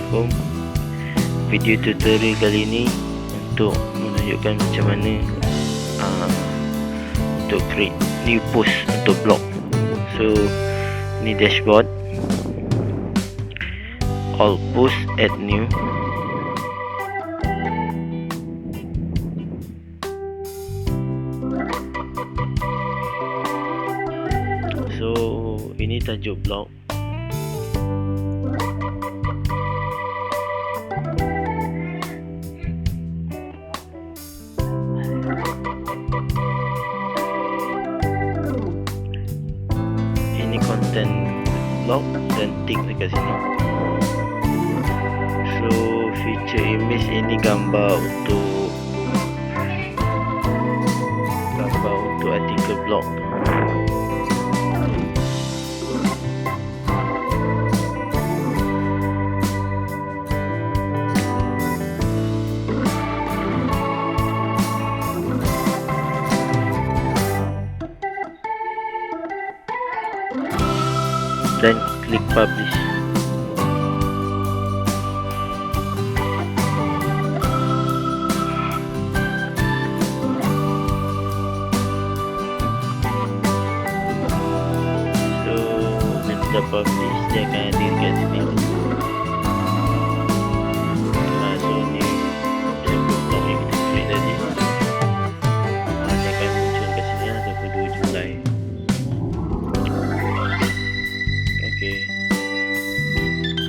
Assalamualaikum. Video tutorial kali ini untuk menunjukkan macam mana untuk create new post untuk blog. So ni dashboard, all post, add new. So ini tajuk blog. Ini konten blog dan tick dekat sini. So feature image ini gambar untuk artikel blog. Dan klik publish. So bila dah publish, dia akan hadir kat sini.